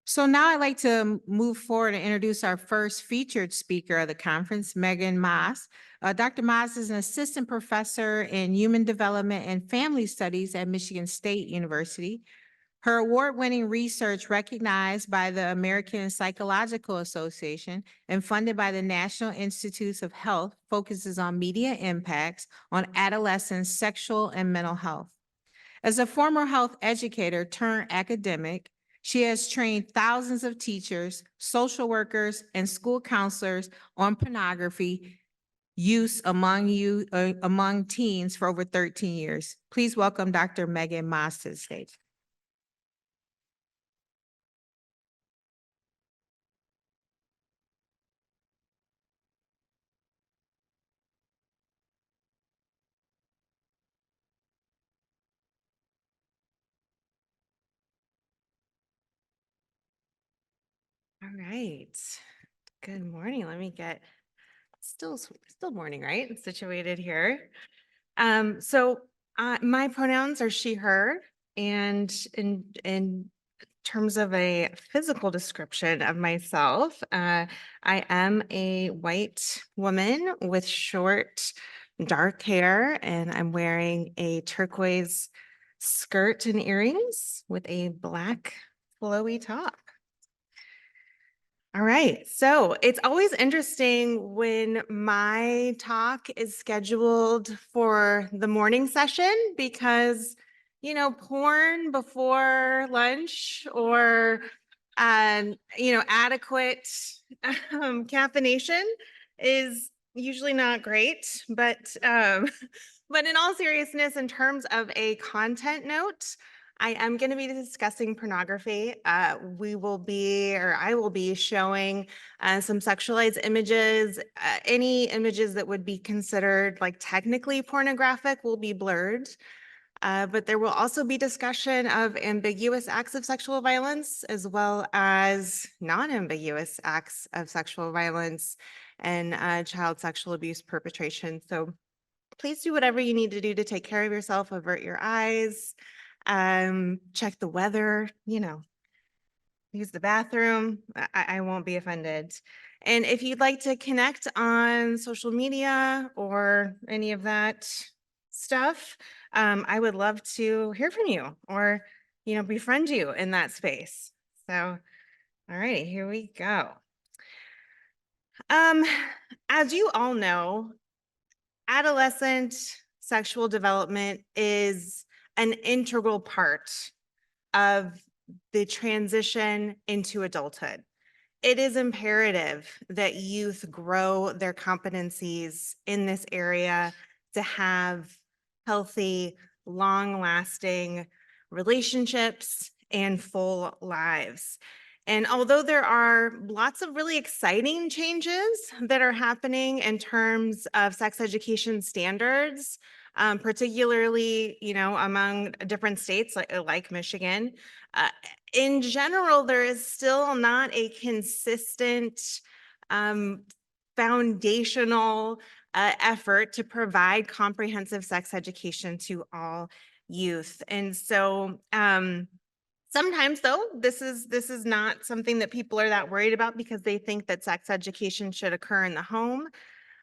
So now I'd like to move forward and introduce our first featured speaker of the conference, Megan Maas. Dr. Maas is an assistant professor in human development and family studies at Michigan State University. Her award-winning research, recognized by the American Psychological Association and funded by the National Institutes of Health, focuses on media impacts on adolescents' sexual and mental health. As a former health educator turned academic, she has trained thousands of teachers, social workers, and school counselors on pornography use among teens for over 13 years. Please welcome Dr. Megan Maas to the stage. All right. Good morning. Let me get still morning, right? Situated here. My pronouns are she, her, and in terms of a physical description of myself, I am a white woman with short, dark hair, and I'm wearing a turquoise skirt and earrings with a black flowy top. All right. So it's always interesting when my talk is scheduled for the morning session because, porn before lunch or, adequate caffeination is usually not great. But in all seriousness, in terms of a content note, I am going to be discussing pornography. I will be showing some sexualized images. Any images that would be considered like technically pornographic will be blurred. But there will also be discussion of ambiguous acts of sexual violence as well as non-ambiguous acts of sexual violence and child sexual abuse perpetration. So please do whatever you need to do to take care of yourself, avert your eyes, check the weather, use the bathroom. I won't be offended. And if you'd like to connect on social media or any of that stuff, I would love to hear from you or, befriend you in that space. So, all right, here we go. Um, as you all know, adolescent sexual development is an integral part of the transition into adulthood. It is imperative that youth grow their competencies in this area to have healthy, long lasting relationships and full lives. And although there are lots of really exciting changes that are happening in terms of sex education standards, particularly, among different states like Michigan, uh, in general, there is still not a consistent um, foundational effort to provide comprehensive sex education to all youth. And so sometimes though, this is not something that people are that worried about because they think that sex education should occur in the home.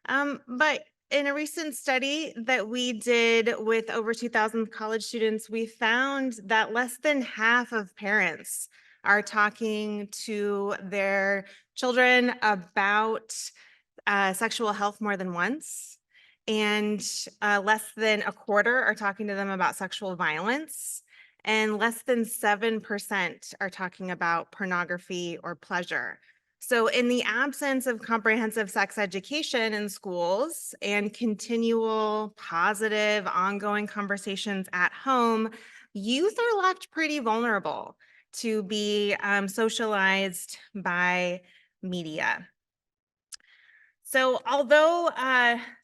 But in a recent study that we did with over 2,000 college students, we found that less than half of parents are talking to their children about sexual health more than once, and less than a quarter are talking to them about sexual violence, and less than 7% are talking about pornography or pleasure. So, in the absence of comprehensive sex education in schools and continual positive, ongoing conversations at home, youth are left pretty vulnerable to be socialized by media. So, although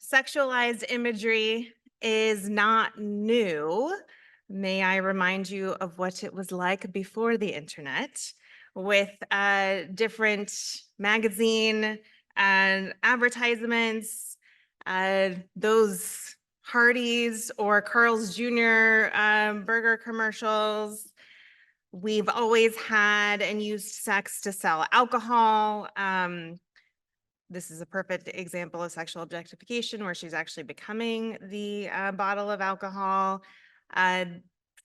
sexualized imagery is not new, may I remind you of what it was like before the internet with different magazine and advertisements, those Hardee's or Carl's Jr. Burger commercials. We've always had and used sex to sell alcohol. This is a perfect example of sexual objectification where she's actually becoming the bottle of alcohol. Uh,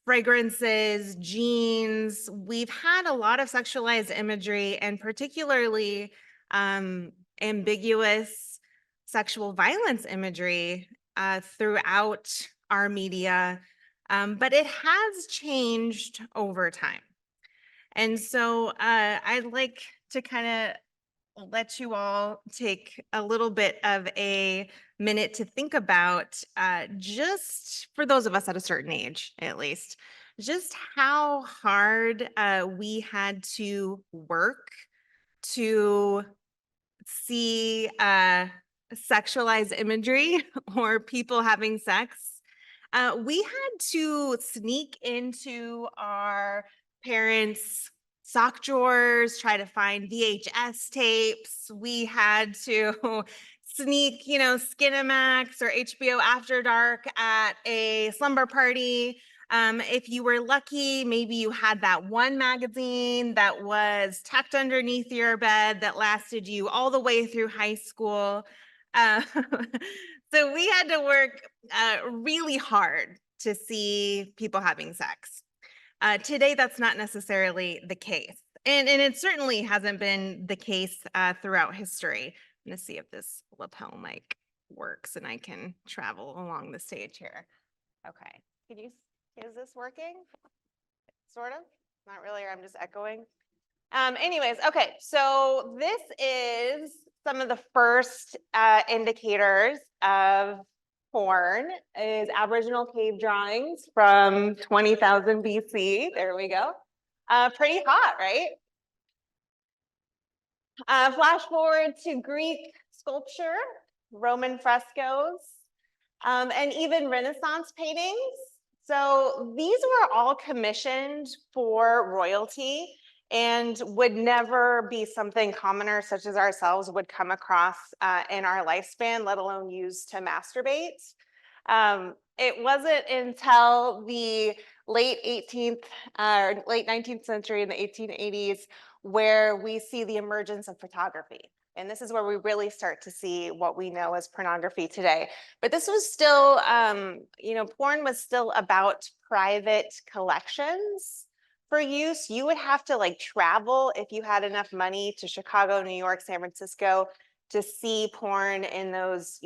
Fragrances, jeans. We've had a lot of sexualized imagery and particularly ambiguous sexual violence imagery throughout our media, but it has changed over time. And so I'd like to kind of let you all take a little bit of a minute to think about, just for those of us at a certain age, at least, just how hard we had to work to see sexualized imagery or people having sex. We had to sneak into our parents' sock drawers, try to find VHS tapes. We had to sneak, Skinamax or HBO After Dark at a slumber party. If you were lucky, maybe you had that one magazine that was tucked underneath your bed that lasted you all the way through high school. Uh, so we had to work really hard to see people having sex. Today, that's not necessarily the case. And it certainly hasn't been the case throughout history. I'm going to see if this lapel mic works and I can travel along the stage here. Okay. Is this working? Sort of? Not really, or I'm just echoing. Anyways, okay. So this is some of the first indicators of porn is Aboriginal cave drawings from 20,000 BC. There we go. Pretty hot, right? Flash forward to Greek sculpture, Roman frescoes, and even Renaissance paintings. So these were all commissioned for royalty and would never be something commoners such as ourselves would come across in our lifespan, let alone use to masturbate. It wasn't until the late 18th or late 19th century in the 1880s where we see the emergence of photography. And this is where we really start to see what we know as pornography today. But this was still, porn was still about private collections for use. You would have to travel if you had enough money to Chicago, New York, San Francisco to see porn in those,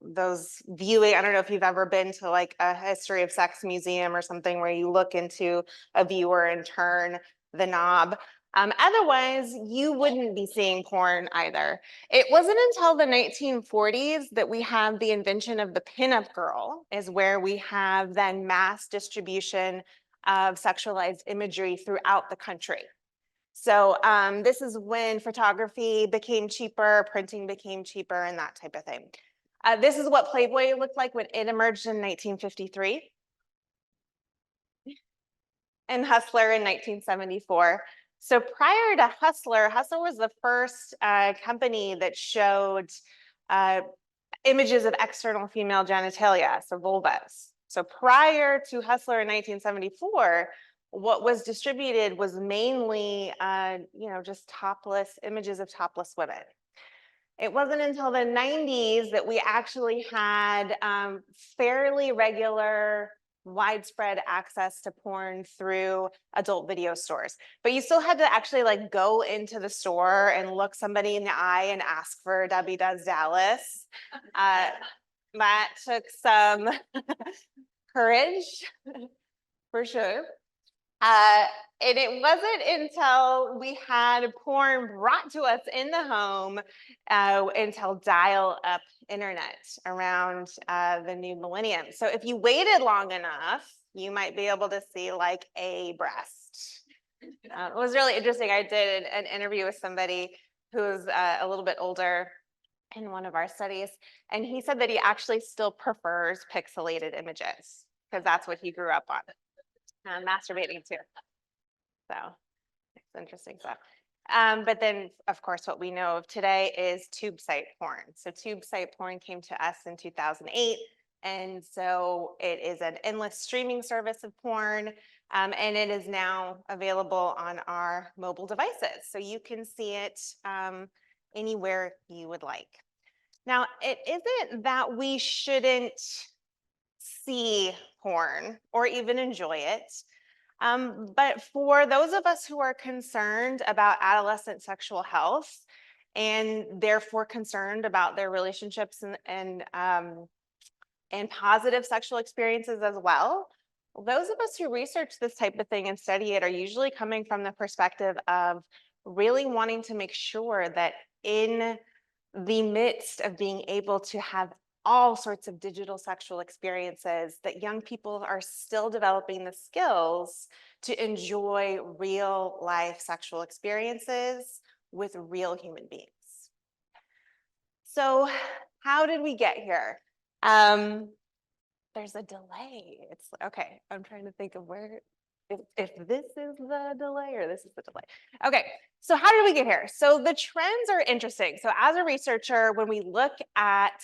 those viewing. I don't know if you've ever been to a history of sex museum or something where you look into a viewer and turn the knob. Otherwise, you wouldn't be seeing porn either. It wasn't until the 1940s that we have the invention of the pinup girl, is where we have then mass distribution of sexualized imagery throughout the country. So this is when photography became cheaper, printing became cheaper, and that type of thing. This is what Playboy looked like when it emerged in 1953. And Hustler in 1974. So prior to Hustler, Hustler was the first company that showed images of external female genitalia, so vulvas. So prior to Hustler in 1974, what was distributed was mainly, just topless images of topless women. It wasn't until the 90s that we actually had fairly regular widespread access to porn through adult video stores. But you still had to actually go into the store and look somebody in the eye and ask for Debbie Does Dallas. That took some courage for sure. And it wasn't until we had porn brought to us in the home until dial-up internet around the new millennium. So if you waited long enough, you might be able to see a breast. It was really interesting. I did an interview with somebody who's a little bit older in one of our studies, and he said that he actually still prefers pixelated images because that's what he grew up on. Masturbating too. So it's interesting stuff. But then, of course, what we know of today is tube site porn. So tube site porn came to us in 2008. And so it is an endless streaming service of porn. And it is now available on our mobile devices. So you can see it anywhere you would like. Now, it isn't that we shouldn't see porn or even enjoy it. But for those of us who are concerned about adolescent sexual health and therefore concerned about their relationships and positive sexual experiences as well, those of us who research this type of thing and study it are usually coming from the perspective of really wanting to make sure that in the midst of being able to have all sorts of digital sexual experiences, that young people are still developing the skills to enjoy real life sexual experiences with real human beings. So how did we get here? There's a delay. It's okay. I'm trying to think of where, if this is the delay or this is the delay. Okay, so how did we get here? So the trends are interesting. So as a researcher, when we look at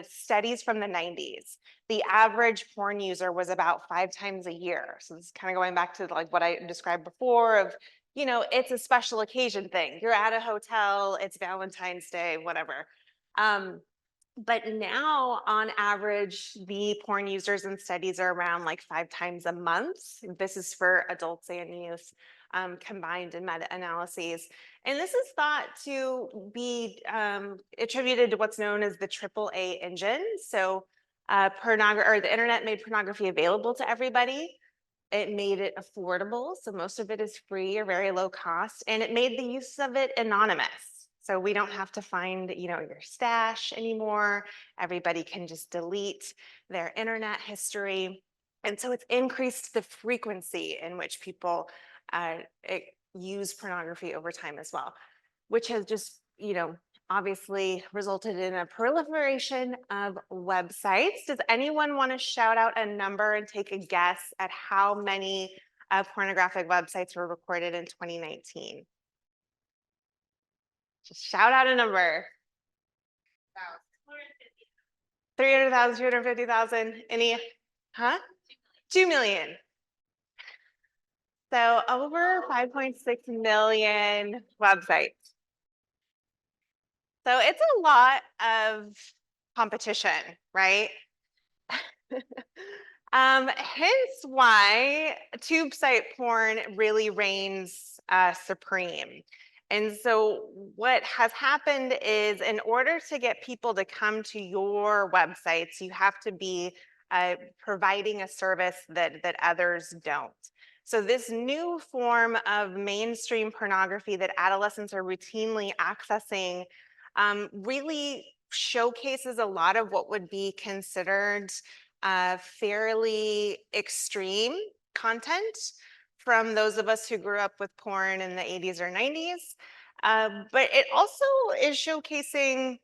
studies from the 90s, the average porn user was about 5 times a year. So this is kind of going back to like what I described before of, it's a special occasion thing. You're at a hotel, it's Valentine's Day, whatever. But now, on average, the porn users in studies are around like 5 times a month. This is for adults and youth combined in meta-analyses. And this is thought to be attributed to what's known as the AAA engine. So the internet made pornography available to everybody. It made it affordable. So most of it is free or very low cost. And it made the use of it anonymous. So we don't have to find, your stash anymore. Everybody can just delete their internet history. And so it's increased the frequency in which people use pornography over time as well, which has just, obviously resulted in a proliferation of websites. Does anyone want to shout out a number and take a guess at how many pornographic websites were recorded in 2019? Just shout out a number. 300,000, 250,000, any, huh? 2 million. So over 5.6 million websites. So it's a lot of competition, right? Hence why tube site porn really reigns supreme. And so what has happened is in order to get people to come to your websites, you have to be providing a service that others don't. So this new form of mainstream pornography that adolescents are routinely accessing really showcases a lot of what would be considered fairly extreme content from those of us who grew up with porn in the 80s or 90s. But it also is showcasing,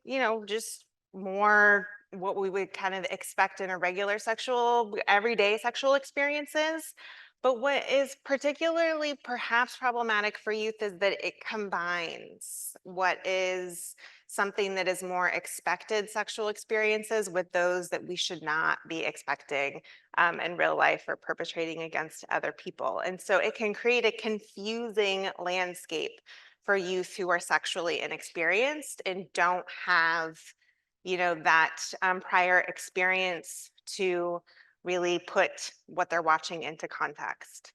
just more what we would kind of expect in a regular everyday sexual experiences. But what is particularly perhaps problematic for youth is that it combines what is something that is more expected sexual experiences with those that we should not be expecting in real life or perpetrating against other people. And so it can create a confusing landscape for youth who are sexually inexperienced and don't have, that prior experience to really put what they're watching into context.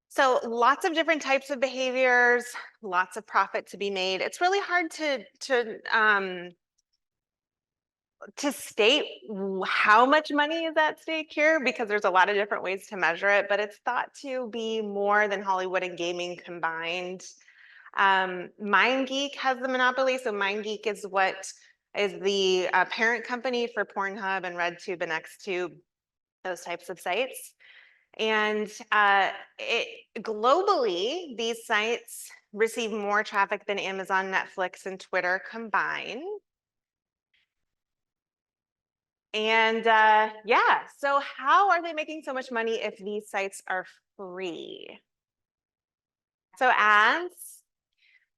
So lots of different types of behaviors, lots of profit to be made. It's really hard to state how much money is at stake here because there's a lot of different ways to measure it, but it's thought to be more than Hollywood and gaming combined. MindGeek has the monopoly. So MindGeek is what is the parent company for Pornhub and RedTube and XTube, those types of sites. And globally, these sites receive more traffic than Amazon, Netflix, and Twitter combined. And yeah, so how are they making so much money if these sites are free? So ads,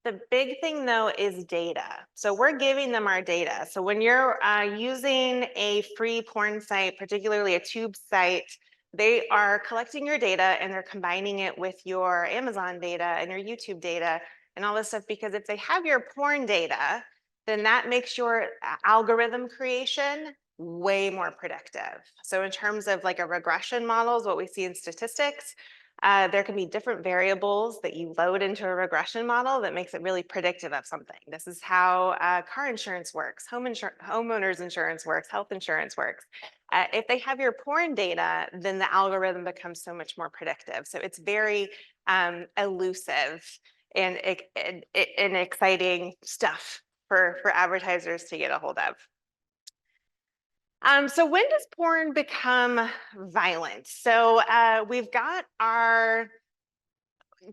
the big thing though is data. So we're giving them our data. So when you're using a free porn site, particularly a tube site, They are collecting your data and they're combining it with your Amazon data and your YouTube data and all this stuff, because if they have your porn data, then that makes your algorithm creation way more predictive. So in terms of like a regression models, what we see in statistics, there can be different variables that you load into a regression model that makes it really predictive of something. This is how car insurance works, homeowners insurance works, health insurance works. If they have your porn data, then the algorithm becomes so much more predictive. So it's very elusive and exciting stuff for advertisers to get a hold of. So when does porn become violent? So we've got our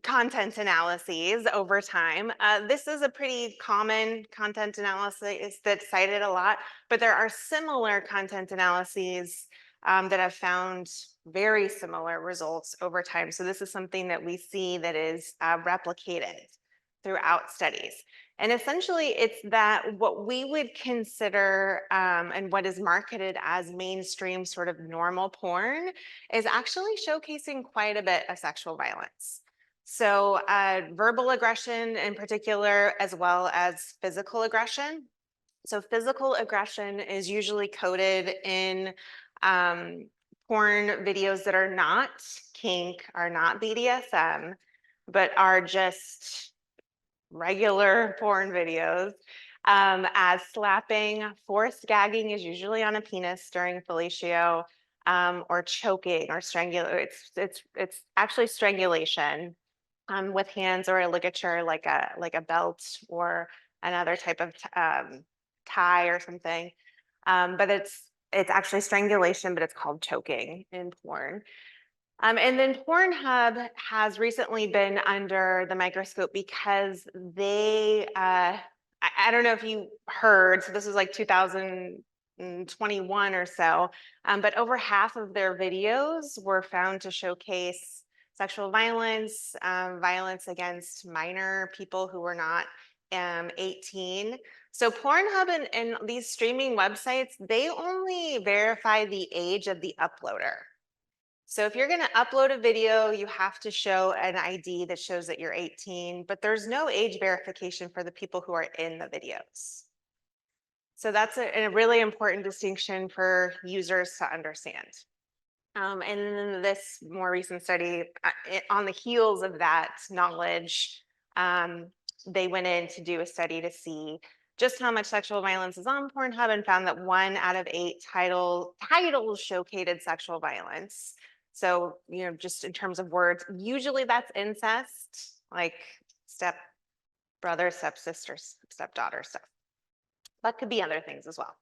content analyses over time. This is a pretty common content analysis that's cited a lot, but there are similar content analyses that have found very similar results over time. So this is something that we see that is replicated throughout studies. And essentially, it's that what we would consider and what is marketed as mainstream sort of normal porn is actually showcasing quite a bit of sexual violence. So verbal aggression in particular, as well as physical aggression. So physical aggression is usually coded in porn videos that are not kink, are not BDSM, but are just regular porn videos, as slapping. Forced gagging is usually on a penis during fellatio, or choking or strangulation. It's actually strangulation with hands or a ligature like a belt or another type of tie or something. But it's actually strangulation, but it's called choking in porn. And then Pornhub has recently been under the microscope because they, I don't know if you heard, so this was like 2021 or so, but over half of their videos were found to showcase sexual violence, violence against minor people who were not 18. So Pornhub and these streaming websites, they only verify the age of the uploader. So if you're going to upload a video, you have to show an ID that shows that you're 18, but there's no age verification for the people who are in the videos. So that's a really important distinction for users to understand. And then this more recent study, on the heels of that knowledge, they went in to do a study to see just how much sexual violence is on Pornhub and found that 1 out of 8 titles showcased sexual violence. So, just in terms of words, usually that's incest, like step brother, step sister, stepdaughter stuff. That could be other things as well.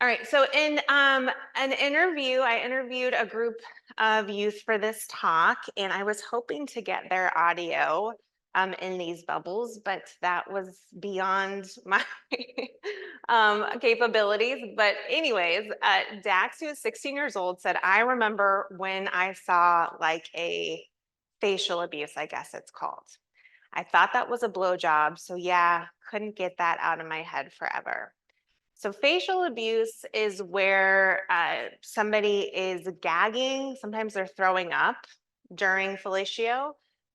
All right, so in an interview, I interviewed a group of youth for this talk, and I was hoping to get their audio in these bubbles, but that was beyond my capabilities. But anyways, Dax, who is 16 years old, said, I remember when I saw like a facial abuse, I guess it's called. I thought that was a blowjob, so yeah, couldn't get that out of my head forever. So facial abuse is where somebody is gagging. Sometimes they're throwing up during fellatio.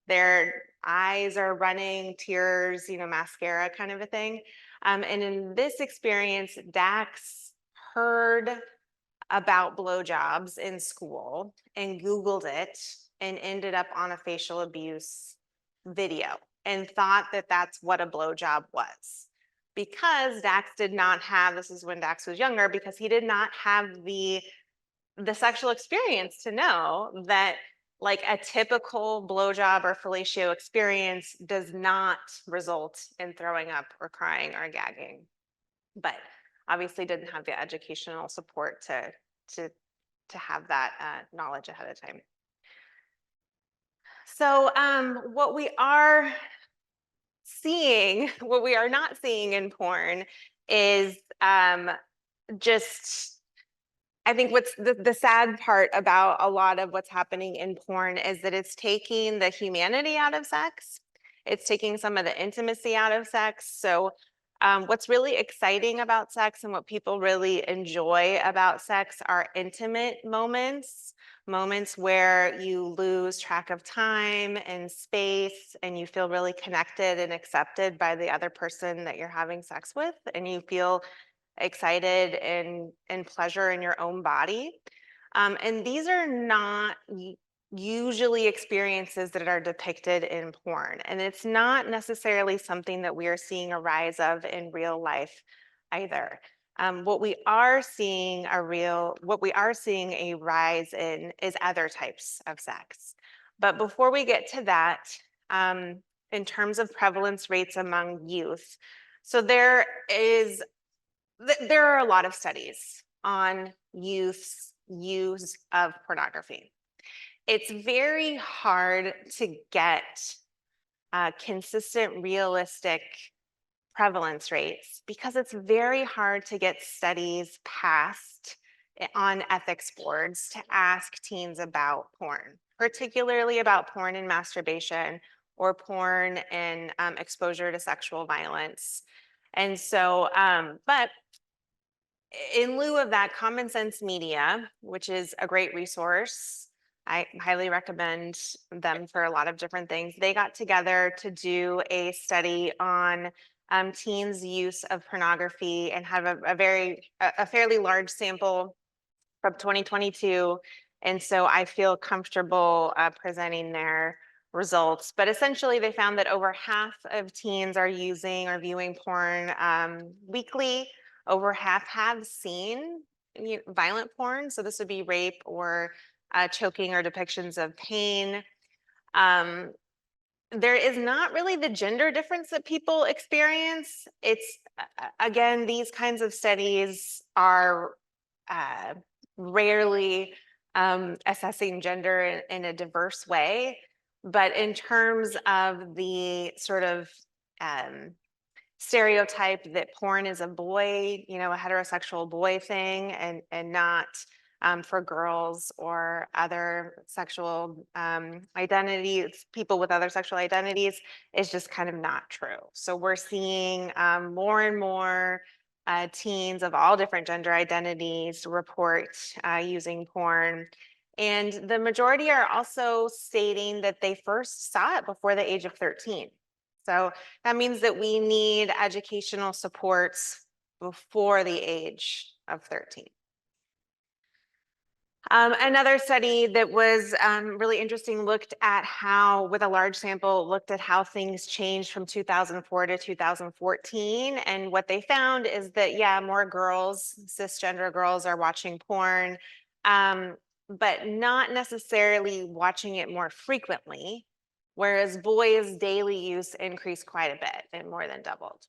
Their eyes are running, tears, mascara kind of a thing. And in this experience, Dax heard about blowjobs in school and Googled it and ended up on a facial abuse video and thought that that's what a blowjob was. Because Dax did not have, this is when Dax was younger, because he did not have the sexual experience to know that like a typical blowjob or fellatio experience does not result in throwing up or crying or gagging. But obviously didn't have the educational support to have that knowledge ahead of time. So what we are seeing, what we are not seeing in porn is just, I think what's the sad part about a lot of what's happening in porn is that it's taking the humanity out of sex. It's taking some of the intimacy out of sex. So What's really exciting about sex and what people really enjoy about sex are intimate moments, moments where you lose track of time and space and you feel really connected and accepted by the other person that you're having sex with, and you feel excited and pleasure in your own body. And these are not usually experiences that are depicted in porn. And it's not necessarily something that we are seeing a rise of in real life either. What we are seeing a rise in is other types of sex. But before we get to that, in terms of prevalence rates among youth, so there are a lot of studies on youth's use of pornography. It's very hard to get consistent, realistic prevalence rates because it's very hard to get studies passed on ethics boards to ask teens about porn, particularly about porn and masturbation or porn and exposure to sexual violence. And so, but in lieu of that, Common Sense Media, which is a great resource, I highly recommend them for a lot of different things. They got together to do a study on teens' use of pornography and have a fairly large sample from 2022. And so I feel comfortable presenting their results. But essentially, they found that over half of teens are using or viewing porn weekly. Over half have seen violent porn. So this would be rape or choking or depictions of pain. There is not really the gender difference that people experience. It's, again, these kinds of studies are rarely assessing gender in a diverse way. But in terms of the sort of stereotype that porn is a boy, a heterosexual boy thing, and not for girls or other sexual identities, people with other sexual identities, is just kind of not true. So we're seeing more and more teens of all different gender identities report using porn. And the majority are also stating that they first saw it before the age of 13. So that means that we need educational supports before the age of 13. Another study that was really interesting looked at how, with a large sample, looked at how things changed from 2004 to 2014. And what they found is that, yeah, more girls, cisgender girls, are watching porn, but not necessarily watching it more frequently, whereas boys' daily use increased quite a bit and more than doubled.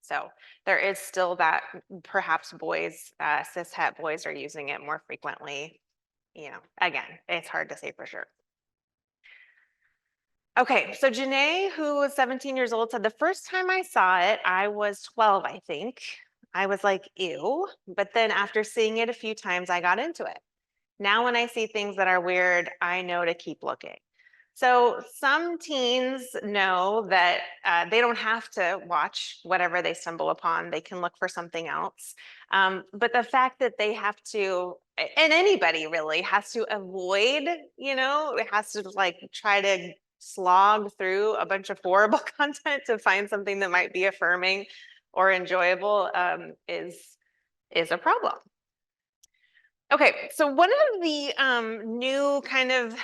So there is still that perhaps boys, cishet boys are using it more frequently. Again, it's hard to say for sure. Okay, so Janae, who was 17 years old, said the first time I saw it, I was 12, I think. I was like, ew. But then after seeing it a few times, I got into it. Now, when I see things that are weird, I know to keep looking. So some teens know that they don't have to watch whatever they stumble upon. They can look for something else. But the fact that they have to, and anybody really has to avoid, it has to try to slog through a bunch of horrible content to find something that might be affirming or enjoyable is a problem. Okay, so one of the new kind of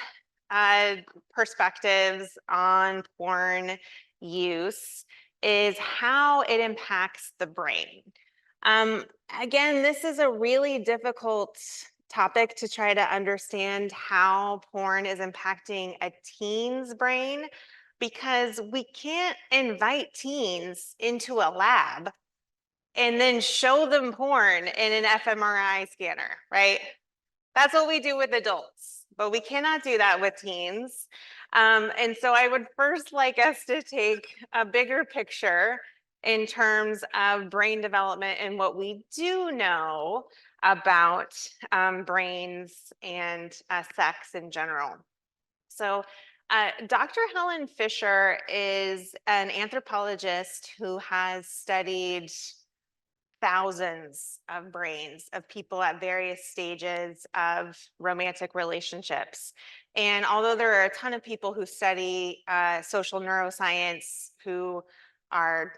perspectives on porn use is how it impacts the brain. Again, this is a really difficult topic to try to understand how porn is impacting a teen's brain, because we can't invite teens into a lab and then show them porn in an fMRI scanner, right? That's what we do with adults, but we cannot do that with teens. And so I would first like us to take a bigger picture in terms of brain development and what we do know about brains and sex in general. So Dr. Helen Fisher is an anthropologist who has studied thousands of brains of people at various stages of romantic relationships. And although there are a ton of people who study social neuroscience who are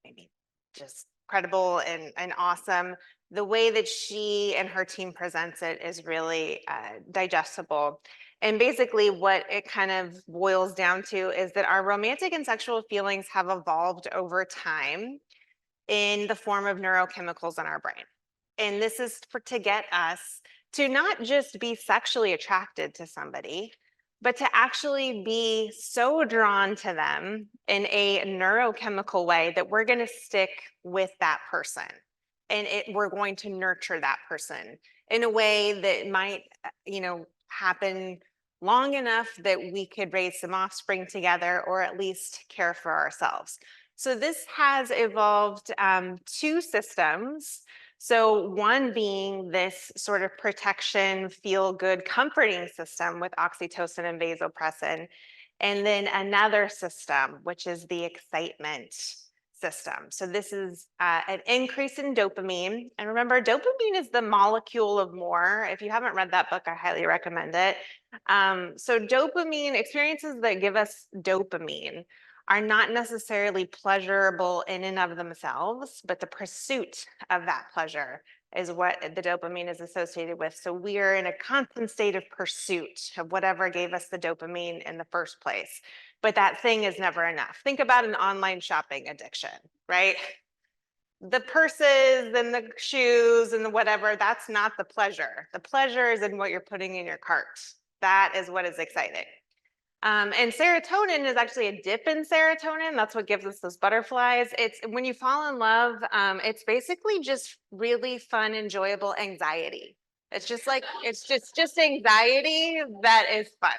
maybe just credible and awesome, the way that she and her team presents it is really digestible. And basically, what it kind of boils down to is that our romantic and sexual feelings have evolved over time in the form of neurochemicals in our brain. And this is to get us to not just be sexually attracted to somebody, but to actually be so drawn to them in a neurochemical way that we're going to stick with that person. And we're going to nurture that person in a way that might, happen long enough that we could raise some offspring together or at least care for ourselves. So this has evolved two systems. So one being this sort of protection, feel good, comforting system with oxytocin and vasopressin. And then another system, which is the excitement system. So this is an increase in dopamine. And remember, dopamine is the molecule of more. If you haven't read that book, I highly recommend it. So dopamine, experiences that give us dopamine are not necessarily pleasurable in and of themselves, but the pursuit of that pleasure is what the dopamine is associated with. So we are in a constant state of pursuit of whatever gave us the dopamine in the first place. But that thing is never enough. Think about an online shopping addiction, right? The purses and the shoes and the whatever, that's not the pleasure. The pleasure is in what you're putting in your cart. That is what is exciting. And serotonin is actually a dip in serotonin. That's what gives us those butterflies. It's when you fall in love, it's basically just really fun, enjoyable anxiety. It's just like, it's just anxiety that is fun.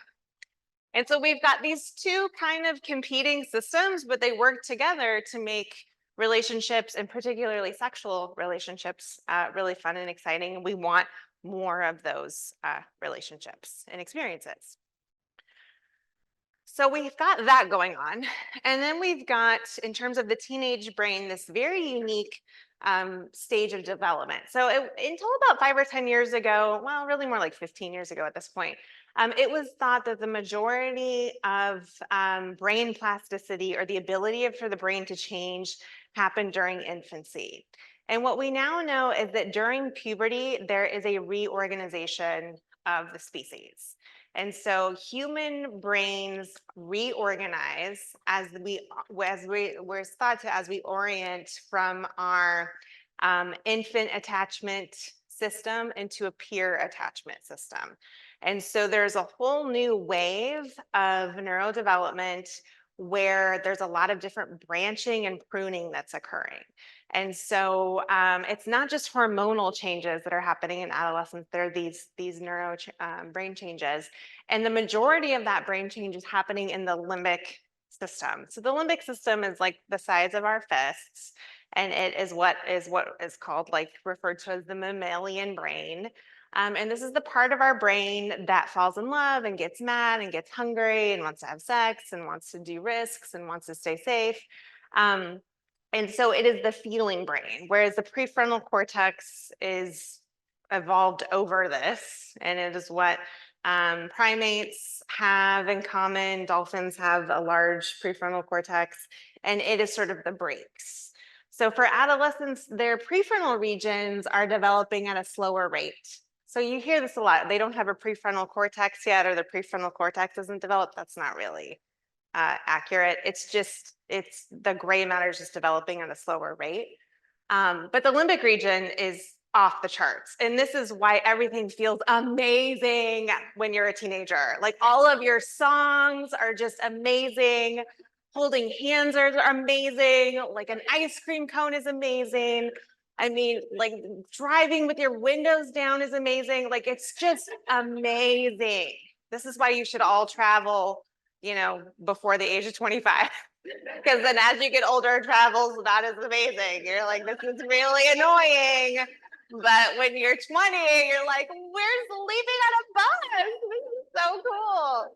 And so we've got these two kind of competing systems, but they work together to make relationships, and particularly sexual relationships, really fun and exciting. And we want more of those relationships and experiences. So we've got that going on. And then we've got, in terms of the teenage brain, this very unique stage of development. So until about 5 or 10 years ago, well, really more like 15 years ago at this point, it was thought that the majority of brain plasticity, or the ability for the brain to change, happened during infancy. And what we now know is that during puberty, there is a reorganization of the species. And so human brains reorganize as we're thought to, as we orient from our infant attachment system into a peer attachment system. And so there's a whole new wave of neurodevelopment where there's a lot of different branching and pruning that's occurring. And so it's not just hormonal changes that are happening in adolescence. There are these neuro brain changes. And the majority of that brain change is happening in the limbic system. So the limbic system is like the size of our fists. And it is what is called, like, referred to as the mammalian brain. And this is the part of our brain that falls in love and gets mad and gets hungry and wants to have sex and wants to do risks and wants to stay safe. And so it is the feeling brain, whereas the prefrontal cortex is evolved over this, and it is what primates have in common. Dolphins have a large prefrontal cortex, and it is sort of the brakes. So for adolescents, their prefrontal regions are developing at a slower rate. So you hear this a lot. They don't have a prefrontal cortex yet, or the prefrontal cortex isn't developed. That's not really accurate. It's the gray matter is just developing at a slower rate. But the limbic region is off the charts. And this is why everything feels amazing when you're a teenager. Like, all of your songs are just amazing. Holding hands are amazing. Like, an ice cream cone is amazing. I mean, like, driving with your windows down is amazing. Like, it's just amazing. This is why you should all travel, before the age of 25. Because then as you get older, travel's not as amazing. You're like, this is really annoying. But when you're 20, you're like, we're leaving on a bus. This is so cool.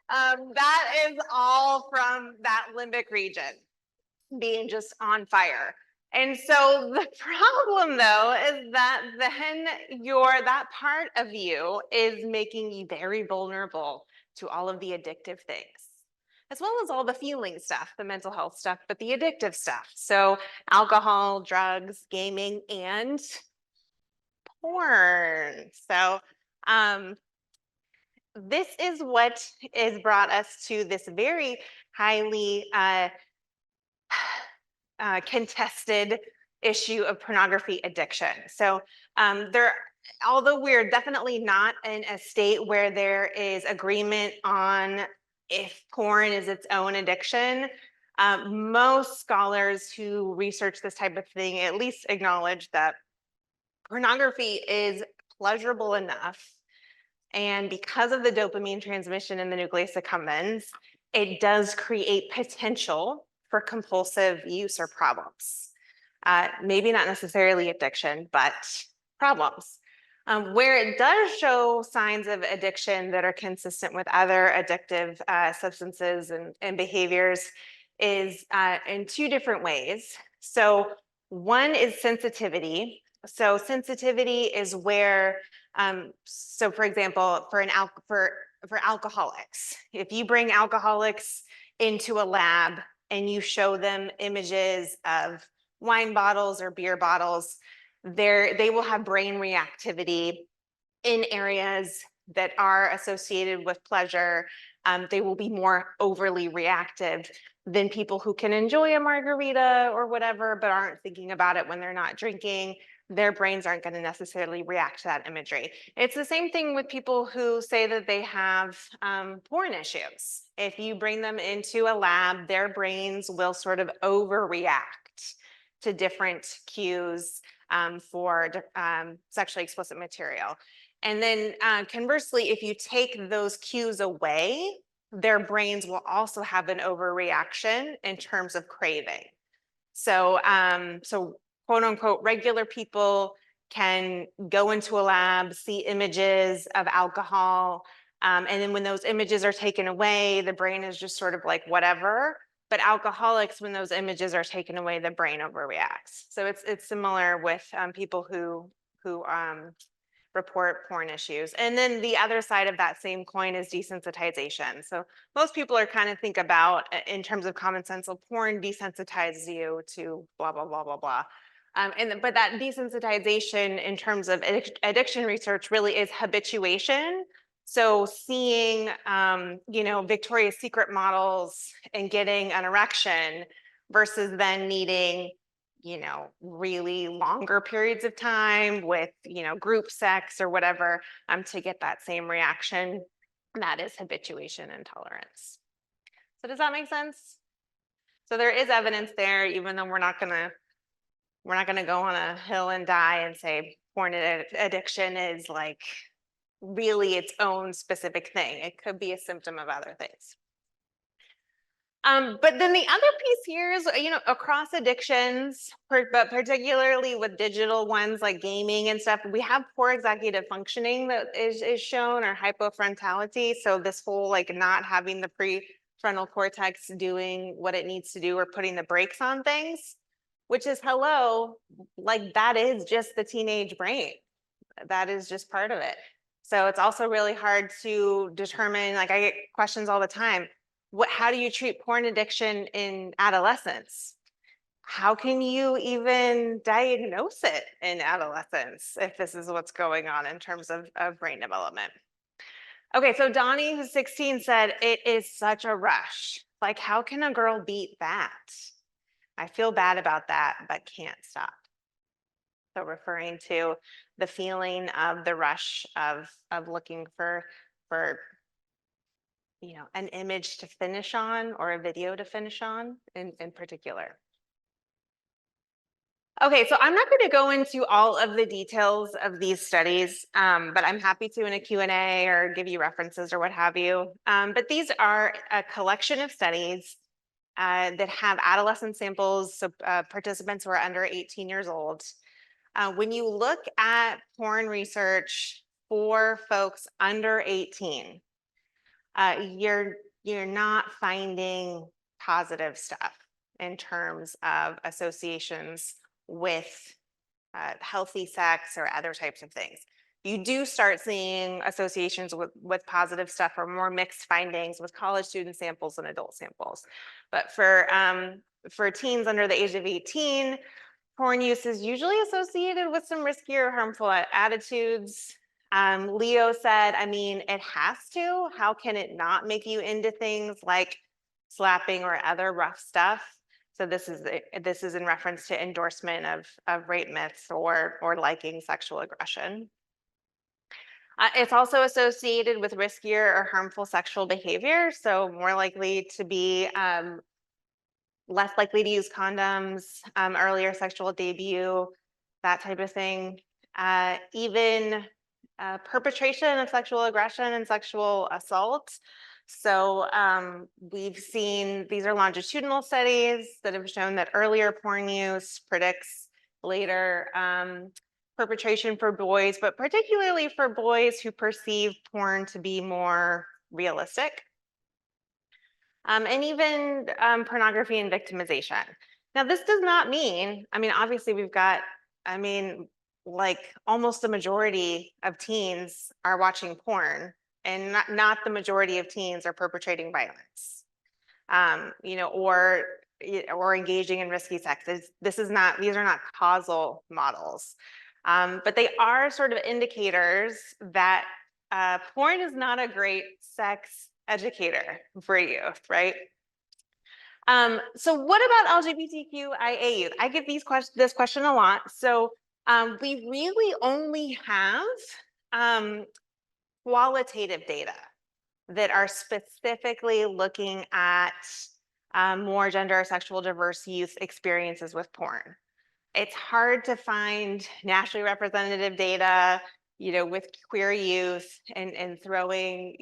That is all from that limbic region being just on fire. And so the problem though is that then that part of you is making you very vulnerable to all of the addictive things, as well as all the feeling stuff, the mental health stuff, but the addictive stuff. So alcohol, drugs, gaming, and porn. So this is what has brought us to this very highly contested issue of pornography addiction. So although we're definitely not in a state where there is agreement on if porn is its own addiction, most scholars who research this type of thing at least acknowledge that pornography is pleasurable enough. And because of the dopamine transmission in the nucleus accumbens, it does create potential for compulsive use or problems. Maybe not necessarily addiction, but problems. Where it does show signs of addiction that are consistent with other addictive substances and behaviors is in two different ways. So one is sensitivity. So sensitivity is where, so for example, for alcoholics, if you bring alcoholics into a lab and you show them images of wine bottles or beer bottles, they will have brain reactivity in areas that are associated with pleasure. They will be more overly reactive than people who can enjoy a margarita or whatever, but aren't thinking about it when they're not drinking. Their brains aren't going to necessarily react to that imagery. It's the same thing with people who say that they have porn issues. If you bring them into a lab, their brains will sort of overreact to different cues for sexually explicit material. And then conversely, if you take those cues away, their brains will also have an overreaction in terms of craving. So, quote unquote, regular people can go into a lab, see images of alcohol, and then when those images are taken away, the brain is just sort of like whatever. But alcoholics, when those images are taken away, the brain overreacts. So it's similar with people who report porn issues. And then the other side of that same coin is desensitization. So most people are kind of think about in terms of common sense, well, porn desensitizes you to blah, blah, blah, blah, blah. But that desensitization in terms of addiction research really is habituation. So seeing, Victoria's Secret models and getting an erection versus then needing really longer periods of time with, group sex or whatever, to get that same reaction. That is habituation and tolerance. So does that make sense? So there is evidence there, even though we're not gonna go on a hill and die and say porn addiction is like really its own specific thing. It could be a symptom of other things. But then the other piece here is, across addictions, but particularly with digital ones like gaming and stuff, we have poor executive functioning that is shown, or hypofrontality. So this whole like not having the prefrontal cortex doing what it needs to do or putting the brakes on things, which is like that is just the teenage brain. That is just part of it. So it's also really hard to determine, like I get questions all the time. How do you treat porn addiction in adolescence? How can you even diagnose it in adolescence if this is what's going on in terms of brain development? Okay, so Donnie, who's 16, said, it is such a rush. Like, how can a girl beat that? I feel bad about that, but can't stop. So referring to the feeling of the rush of looking for an image to finish on or a video to finish on in particular. Okay, so I'm not going to go into all of the details of these studies, but I'm happy to in a Q&A or give you references or what have you. But these are a collection of studies that have adolescent samples, so participants who are under 18 years old. When you look at porn research for folks under 18, you're not finding positive stuff in terms of associations with healthy sex or other types of things. You do start seeing associations with positive stuff or more mixed findings with college student samples and adult samples. But for teens under the age of 18, porn use is usually associated with some riskier, harmful attitudes. Leo said, I mean, it has to. How can it not make you into things like slapping or other rough stuff? So this is in reference to endorsement of rape myths or liking sexual aggression. It's also associated with riskier or harmful sexual behavior, so more likely to be less likely to use condoms, earlier sexual debut, that type of thing. Even perpetration of sexual aggression and sexual assault. So we've seen, these are longitudinal studies that have shown that earlier porn use predicts later perpetration for boys, but particularly for boys who perceive porn to be more realistic. And even pornography and victimization. Now, this does not mean, I mean, obviously we've got, I mean, like almost the majority of teens are watching porn and not the majority of teens are perpetrating violence, or engaging in risky sex. These are not causal models, but they are sort of indicators that porn is not a great sex educator for youth, right? So what about LGBTQIA youth? I get this question a lot. So we really only have qualitative data that are specifically looking at more gender or sexual diverse youth experiences with porn. It's hard to find nationally representative data, with queer youth and throwing,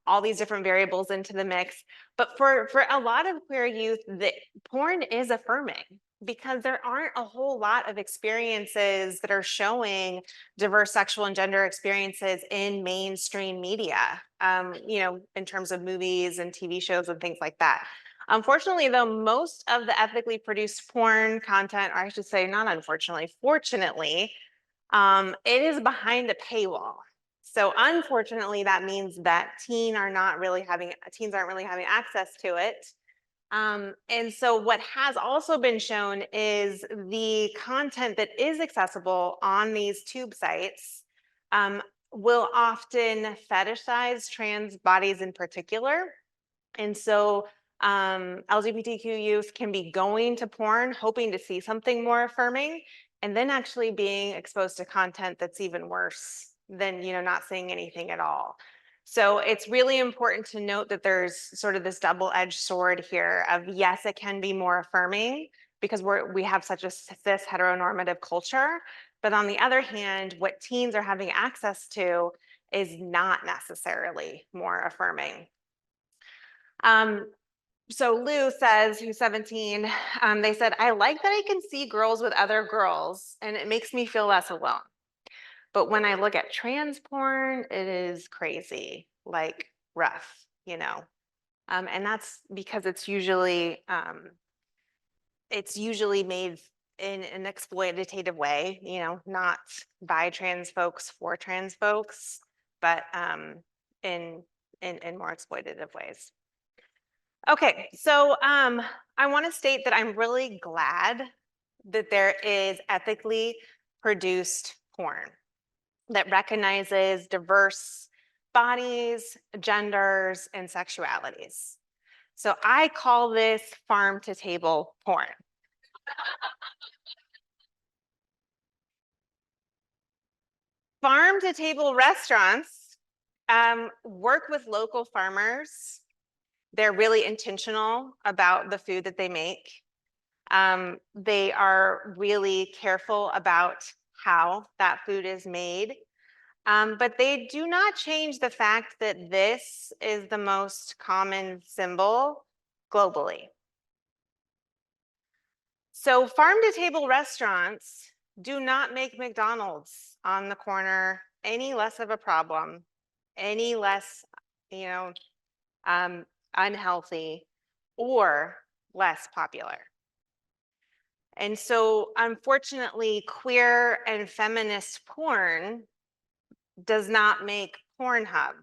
all these different variables into the mix. But for a lot of queer youth, the porn is affirming because there aren't a whole lot of experiences that are showing diverse sexual and gender experiences in mainstream media, in terms of movies and TV shows and things like that. Unfortunately, though, most of the ethically produced porn content, or I should say not unfortunately, fortunately, it is behind a paywall. So unfortunately, that means that teens aren't really having access to it. And so what has also been shown is the content that is accessible on these tube sites will often fetishize trans bodies in particular. And so LGBTQ youth can be going to porn, hoping to see something more affirming, and then actually being exposed to content that's even worse than, not seeing anything at all. So it's really important to note that there's sort of this double-edged sword here of, yes, it can be more affirming because we have such a cis heteronormative culture. But on the other hand, what teens are having access to is not necessarily more affirming. So Lou says, who's 17, they said, I like that I can see girls with other girls and it makes me feel less alone. But when I look at trans porn, it is crazy, like rough, and that's because it's usually made in an exploitative way, not by trans folks for trans folks, but in more exploitative ways. Okay, so I want to state that I'm really glad that there is ethically produced porn that recognizes diverse bodies, genders, and sexualities. So I call this farm to table porn. Farm to table restaurants work with local farmers. They're really intentional about the food that they make. They are really careful about how that food is made. But they do not change the fact that this is the most common symbol globally. So farm to table restaurants do not make McDonald's on the corner any less of a problem, any less you know, unhealthy, or less popular. And so, unfortunately, queer and feminist porn does not make Pornhub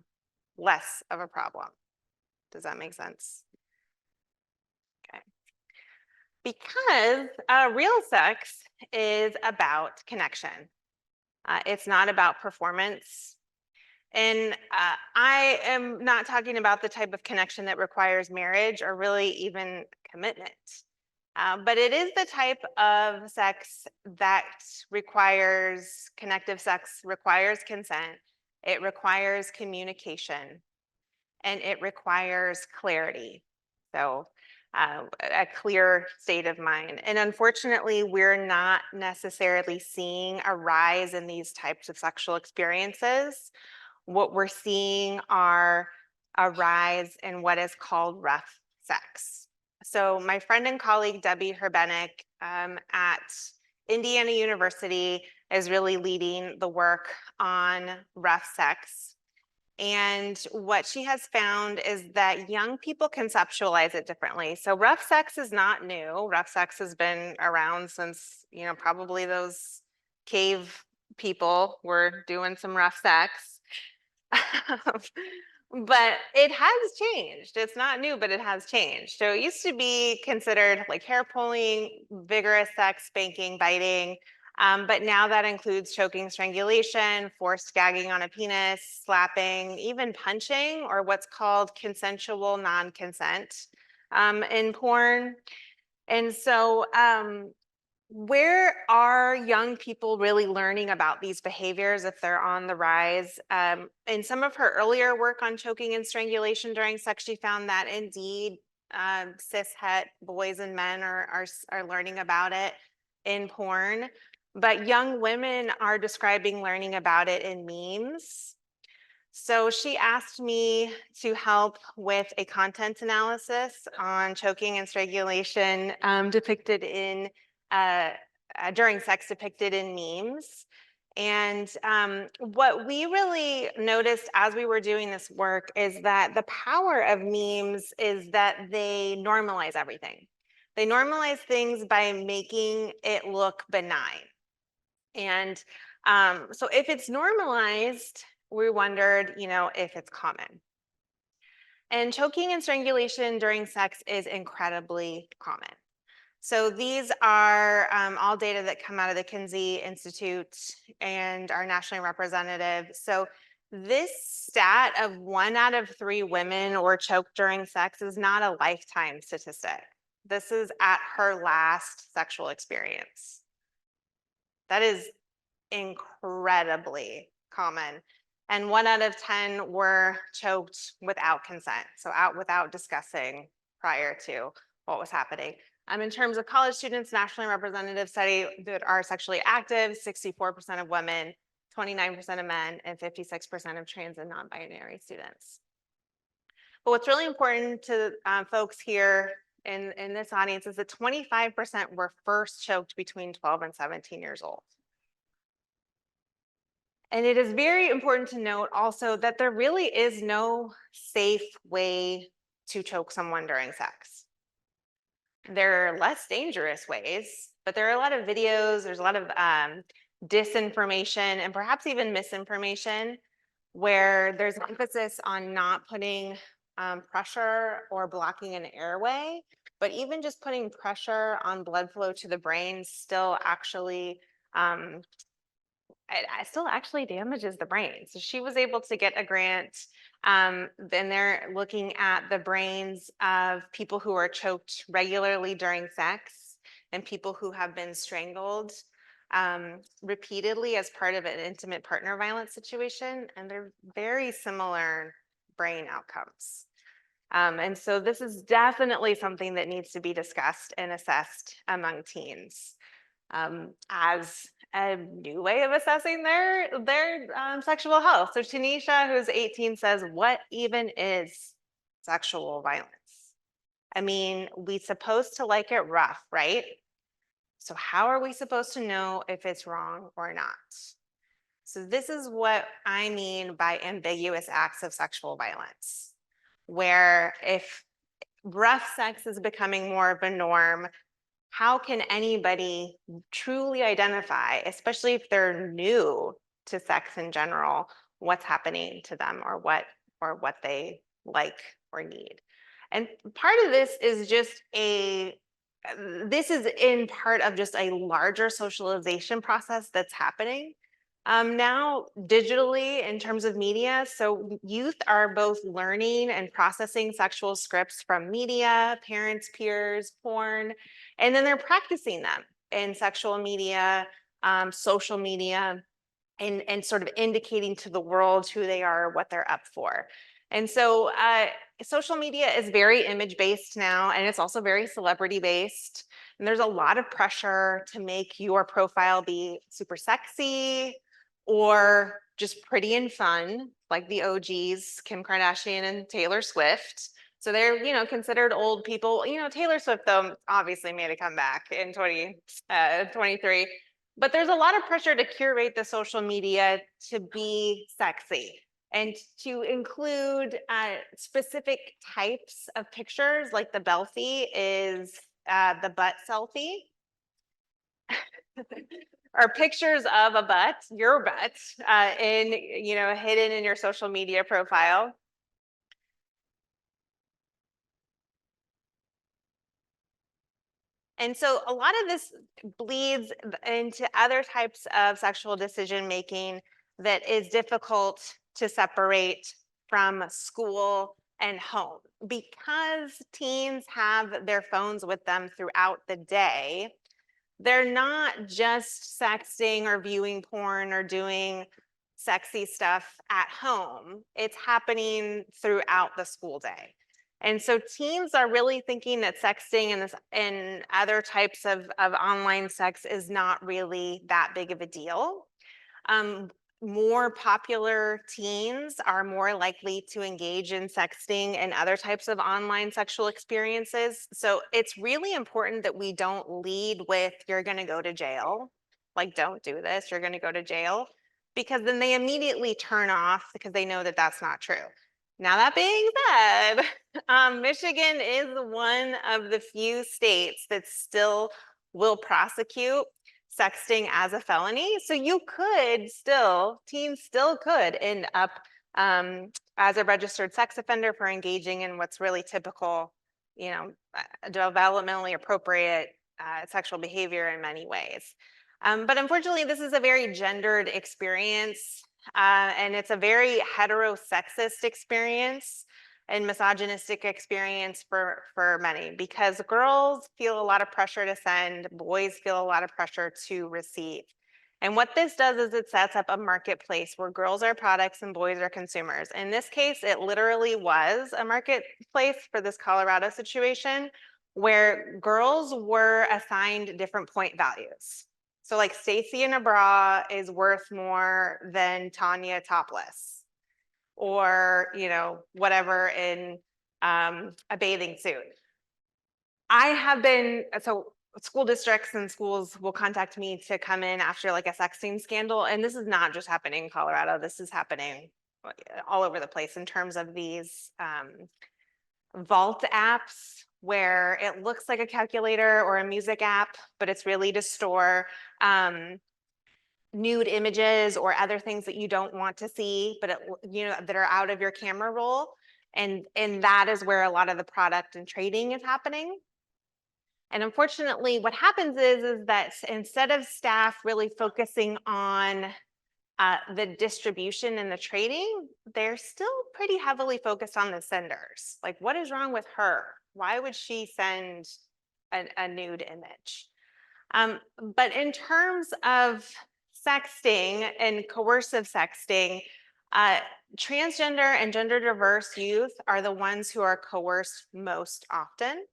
less of a problem. Does that make sense? Okay. Because real sex is about connection. It's not about performance. And I am not talking about the type of connection that requires marriage or really even commitment. But it is the type of sex that requires, connective sex requires consent, it requires communication, and it requires clarity. So, a clear state of mind. And unfortunately, we're not necessarily seeing a rise in these types of sexual experiences. What we're seeing are a rise in what is called rough sex. So my friend and colleague, Debbie Herbenek, at Indiana University is really leading the work on rough sex. And what she has found is that young people conceptualize it differently. So rough sex is not new. Rough sex has been around since, probably those cave people were doing some rough sex. But it has changed. It's not new, but it has changed. So it used to be considered like hair pulling, vigorous sex, spanking, biting. But now that includes choking, strangulation, forced gagging on a penis, slapping, even punching, or what's called consensual non-consent in porn. And so where are young people really learning about these behaviors if they're on the rise? In some of her earlier work on choking and strangulation during sex, she found that indeed cis-het boys and men are learning about it in porn. But young women are describing learning about it in memes. So she asked me to help with a content analysis on choking and strangulation depicted in during sex depicted in memes. And what we really noticed as we were doing this work is that the power of memes is that they normalize everything. They normalize things by making it look benign. And so if it's normalized, we wondered, if it's common. And choking and strangulation during sex is incredibly common. So these are all data that come out of the Kinsey Institute and are nationally representative. So this stat of 1 out of 3 women were choked during sex is not a lifetime statistic. This is at her last sexual experience. That is incredibly common. And 1 out of 10 were choked without consent, so without discussing prior to what was happening. In terms of college students, nationally representative study that are sexually active, 64% of women, 29% of men, and 56% of trans and non-binary students. But what's really important to folks here in this audience is that 25% were first choked between 12 and 17 years old. And it is very important to note also that there really is no safe way to choke someone during sex. There are less dangerous ways, but there are a lot of videos, there's a lot of disinformation and perhaps even misinformation where there's an emphasis on not putting pressure or blocking an airway, but even just putting pressure on blood flow to the brain still actually it still actually damages the brain. So she was able to get a grant. Then they're looking at the brains of people who are choked regularly during sex and people who have been strangled repeatedly as part of an intimate partner violence situation. And they're very similar brain outcomes. And so this is definitely something that needs to be discussed and assessed among teens as a new way of assessing their sexual health. So Tanisha, who's 18, says, "What even is sexual violence? I mean, we supposed to like it rough, right? So how are we supposed to know if it's wrong or not?" So this is what I mean by ambiguous acts of sexual violence, where if rough sex is becoming more of a norm, how can anybody truly identify, especially if they're new to sex in general, what's happening to them or what they like or need? And part of this is just this is in part of just a larger socialization process that's happening now digitally in terms of media. So youth are both learning and processing sexual scripts from media, parents, peers, porn, and then they're practicing them in sexual media, social media, and sort of indicating to the world who they are, what they're up for. And so social media is very image based now, and it's also very celebrity based. And there's a lot of pressure to make your profile be super sexy or just pretty and fun, like the OGs, Kim Kardashian and Taylor Swift. So they're, considered old people. Taylor Swift, though, obviously made a comeback in 2023. But there's a lot of pressure to curate the social media to be sexy and to include specific types of pictures, like the belfie is the butt selfie, or pictures of a butt, your butt, hidden in your social media profile. And so a lot of this bleeds into other types of sexual decision making that is difficult to separate from school and home because teens have their phones with them throughout the day. They're not just sexting or viewing porn or doing sexy stuff at home. It's happening throughout the school day. And so teens are really thinking that sexting and other types of online sex is not really that big of a deal. Um, More popular teens are more likely to engage in sexting and other types of online sexual experiences. So it's really important that we don't lead with, you're going to go to jail. Like, don't do this, you're going to go to jail. Because then they immediately turn off because they know that that's not true. Now, that being said, Michigan is one of the few states that still will prosecute sexting as a felony. So teens still could end up as a registered sex offender for engaging in what's really typical, developmentally appropriate sexual behavior in many ways. But unfortunately, this is a very gendered experience, and it's a very heterosexist experience and misogynistic experience for many, because girls feel a lot of pressure to send, boys feel a lot of pressure to receive. And what this does is it sets up a marketplace where girls are products and boys are consumers. In this case, it literally was a marketplace for this Colorado situation where girls were assigned different point values. So like Stacy in a bra is worth more than Tanya topless, or whatever in a bathing suit. So school districts and schools will contact me to come in after like a sexting scandal, and this is not just happening in Colorado, this is happening all over the place in terms of these vault apps where it looks like a calculator or a music app, but it's really to store nude images or other things that you don't want to see, but that are out of your camera roll. And that is where a lot of the product and trading is happening. And unfortunately, what happens is that instead of staff really focusing on the distribution and the trading, they're still pretty heavily focused on the senders. Like, what is wrong with her? Why would she send a nude image? But in terms of sexting and coercive sexting, transgender and gender diverse youth are the ones who are coerced most often.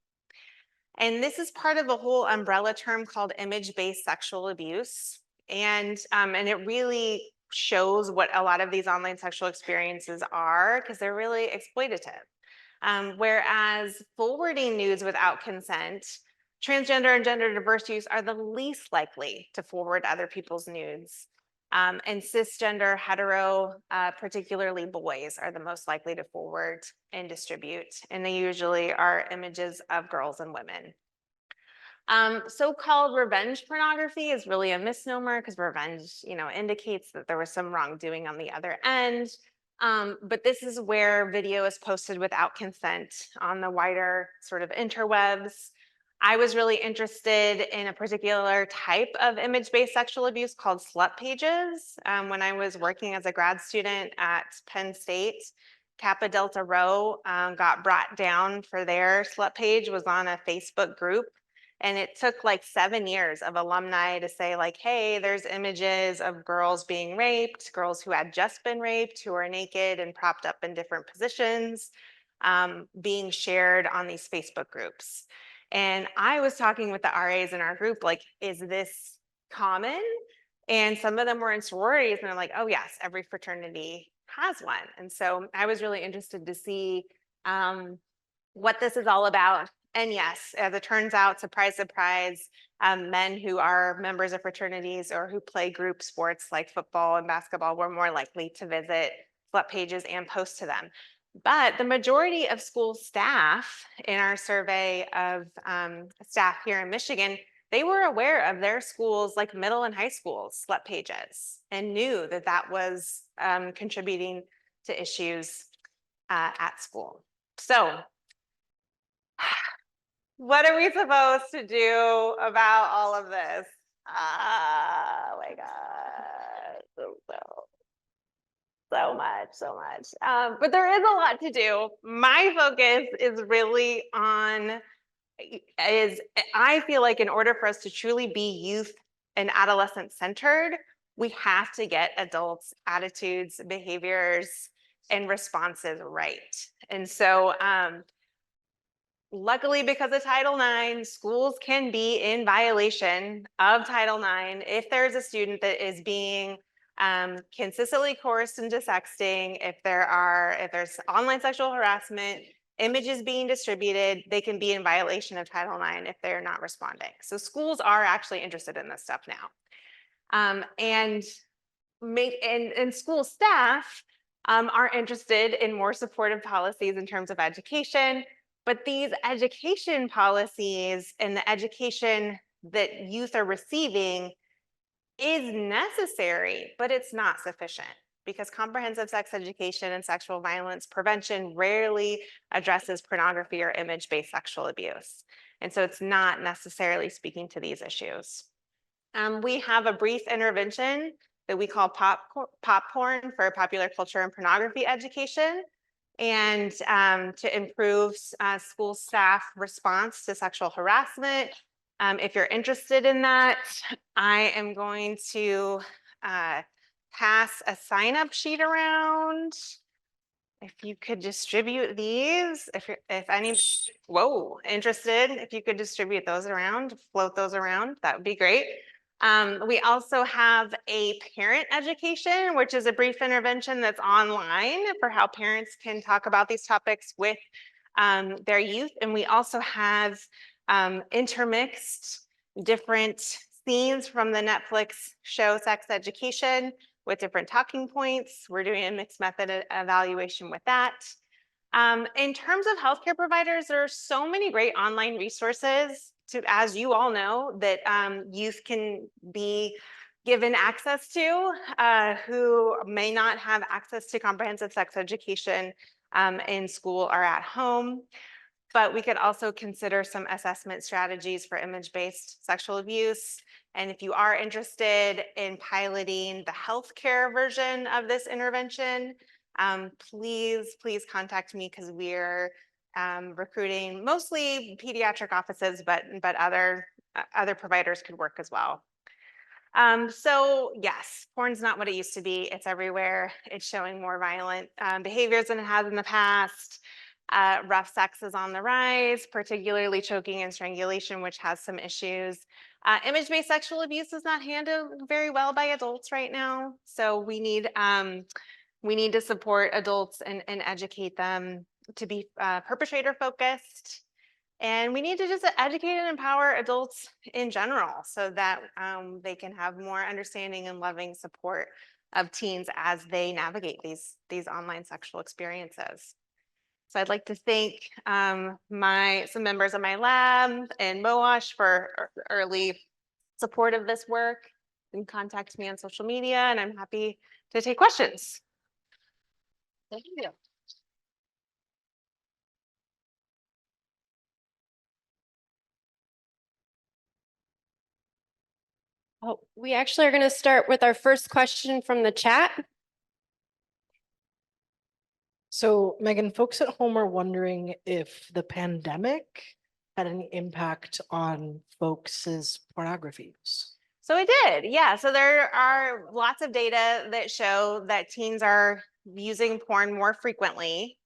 And this is part of a whole umbrella term called image-based sexual abuse. And it really shows what a lot of these online sexual experiences are, because they're really exploitative. Whereas forwarding nudes without consent, transgender and gender diverse youth are the least likely to forward other people's nudes And cisgender, hetero, particularly boys, are the most likely to forward and distribute. And they usually are images of girls and women. So-called revenge pornography is really a misnomer because revenge, indicates that there was some wrongdoing on the other end. But this is where video is posted without consent on the wider sort of interwebs. I was really interested in a particular type of image-based sexual abuse called slut pages. When I was working as a grad student at Penn State, Kappa Delta Rho got brought down for their slut page, was on a Facebook group. And it took like 7 years of alumni to say like, hey, there's images of girls being raped, girls who had just been raped, who are naked and propped up in different positions, being shared on these Facebook groups. And I was talking with the RAs in our group, like, is this common? And some of them were in sororities and they're like, oh yes, every fraternity has one. And so I was really interested to see what this is all about. And yes, as it turns out, surprise, surprise, men who are members of fraternities or who play group sports like football and basketball were more likely to visit slut pages and post to them. But the majority of school staff in our survey of staff here in Michigan, they were aware of their schools, like middle and high school slut pages, and knew that that was contributing to issues at school. So what are we supposed to do about all of this? Oh my God. So much. But there is a lot to do. My focus is really on, I feel like in order for us to truly be youth and adolescent centered, we have to get adults' attitudes, behaviors, and responses right. And so, luckily, because of Title IX, schools can be in violation of Title IX if there's a student that is being consistently coerced into sexting, if there's online sexual harassment, images being distributed, they can be in violation of Title IX if they're not responding. So schools are actually interested in this stuff now. And school staff are interested in more supportive policies in terms of education, but these education policies and the education that youth are receiving is necessary, but it's not sufficient because comprehensive sex education and sexual violence prevention rarely addresses pornography or image-based sexual abuse. And so it's not necessarily speaking to these issues. We have a brief intervention that we call pop porn for popular culture and pornography education, and to improve school staff response to sexual harassment. If you're interested in that, I am going to pass a sign-up sheet around. If you could distribute these, if any, interested, if you could distribute those around, float those around, that would be great. We also have a parent education, which is a brief intervention that's online for how parents can talk about these topics with their youth. And we also have intermixed different scenes from the Netflix show Sex Education with different talking points. We're doing a mixed method evaluation with that. In terms of healthcare providers, there are so many great online resources as you all know, that youth can be given access to who may not have access to comprehensive sex education in school or at home. But we could also consider some assessment strategies for image-based sexual abuse. And if you are interested in piloting the healthcare version of this intervention, please contact me because we're recruiting mostly pediatric offices, but other providers could work as well. So yes, porn's not what it used to be. It's everywhere. It's showing more violent behaviors than it has in the past. Rough sex is on the rise, particularly choking and strangulation, which has some issues. Image-based sexual abuse is not handled very well by adults right now. So we need to support adults and educate them to be perpetrator focused. And we need to just educate and empower adults in general so that they can have more understanding and loving support of teens as they navigate these online sexual experiences. So I'd like to thank some members of my lab and MOASH for early support of this work. You can contact me on social media, and I'm happy to take questions. Thank you. Oh, we actually are going to start with our first question from the chat. So Megan, folks at home are wondering if the pandemic had any impact on folks' pornography use. So it did, yeah. So there are lots of data that show that teens are using porn more frequently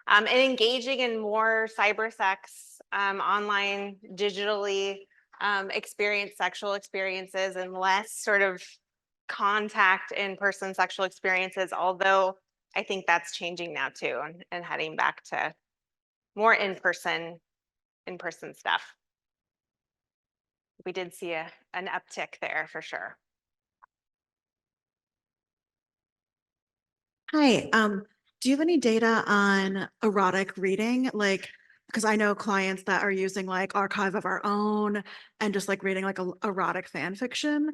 and engaging in more cyber sex, online, digitally experienced sexual experiences and less sort of contact in-person sexual experiences, although I think that's changing now too and heading back to more in-person stuff. We did see an uptick there for sure. Hi, do you have any data on erotic reading? Like, because I know clients that are using like Archive of Our Own and just like reading like erotic fan fiction.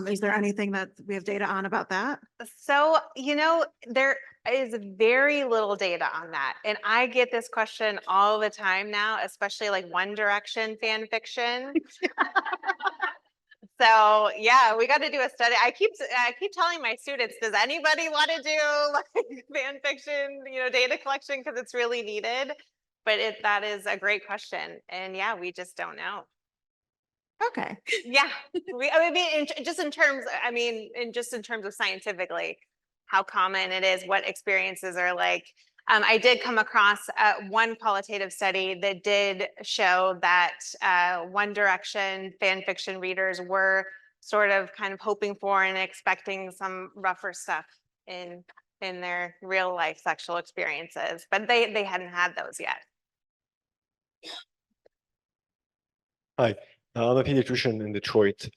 Is there anything that we have data on about that? So, there is very little data on that. And I get this question all the time now, especially like One Direction fan fiction. So yeah, we got to do a study. I keep telling my students, does anybody want to do like fan fiction, data collection? Because it's really needed. But that is a great question. And yeah, we just don't know. Okay. Yeah, I mean, just in terms of scientifically, how common it is, what experiences are like. I did come across one qualitative study that did show that One Direction fan fiction readers were sort of kind of hoping for and expecting some rougher stuff in their real life sexual experiences, but they hadn't had those yet. Hi, I'm a pediatrician in Detroit.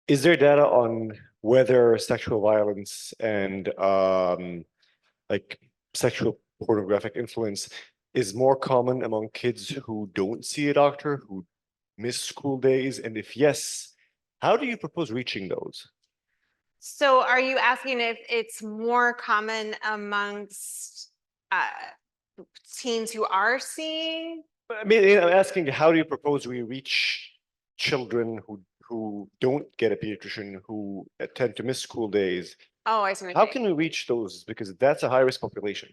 Is there data on whether sexual violence and like sexual pornographic influence is more common among kids who don't see a doctor, who miss school days? And if yes, how do you propose reaching those? So are you asking if it's more common amongst teens who are seeing? I mean, I'm asking, how do you propose we reach children who don't get a pediatrician, who tend to miss school days? Oh, I see. How can we reach those? Because that's a high-risk population.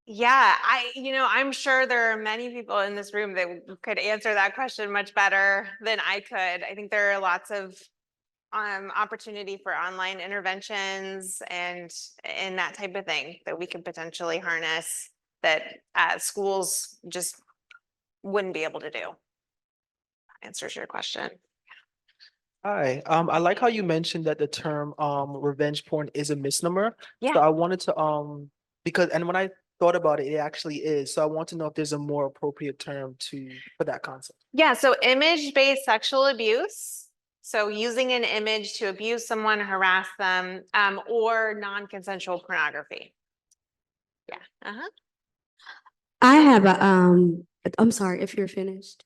Yeah, I'm sure there are many people in this room that could answer that question much better than I could. I think there are lots of opportunity for online interventions and that type of thing that we could potentially harness that schools just wouldn't be able to do. Answers your question. Hi, I like how you mentioned that the term revenge porn is a misnomer. Yeah. So I wanted to because when I thought about it, it actually is. So I want to know if there's a more appropriate term for that concept. Yeah, so image-based sexual abuse. So using an image to abuse someone, harass them, or non-consensual pornography. Yeah. Uh-huh. I have I'm sorry if you're finished.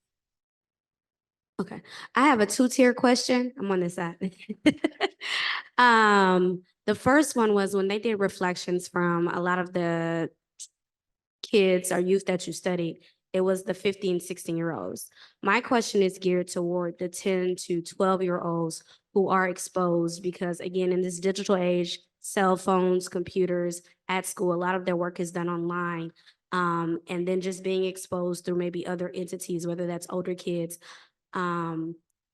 Okay. I have a two-tier question. I'm on this side. The first one was when they did reflections from a lot of the kids or youth that you studied, it was the 15, 16-year-olds. My question is geared toward the 10 to 12-year-olds who are exposed because, again, in this digital age, cell phones, computers, at school, a lot of their work is done online. And then just being exposed through maybe other entities, whether that's older kids.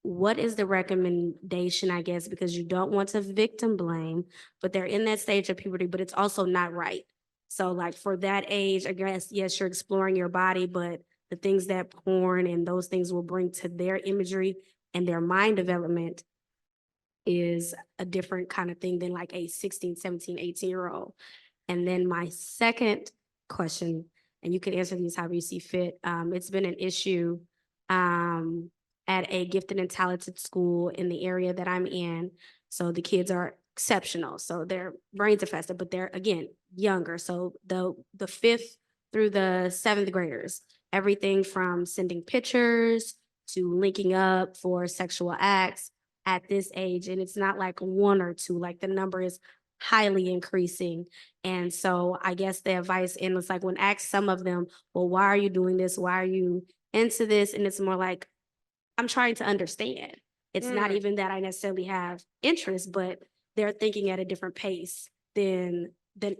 What is the recommendation, I guess, because you don't want to victim blame, but they're in that stage of puberty, but it's also not right. So like for that age, I guess, yes, you're exploring your body, but the things that porn and those things will bring to their imagery and their mind development is a different kind of thing than like a 16, 17, 18-year-old. And then my second question and you can answer these however you see fit. It's been an issue at a gifted and talented school in the area that I'm in. So the kids are exceptional. So their brains are faster, but they're again younger. So the fifth through the seventh graders, everything from sending pictures to linking up for sexual acts at this age. And it's not like one or two, like the number is highly increasing. And so I guess the advice, and it's like when asked some of them, well, why are you doing this? Why are you into this? And it's more like, I'm trying to understand. It's not even that I necessarily have interest, but they're thinking at a different pace than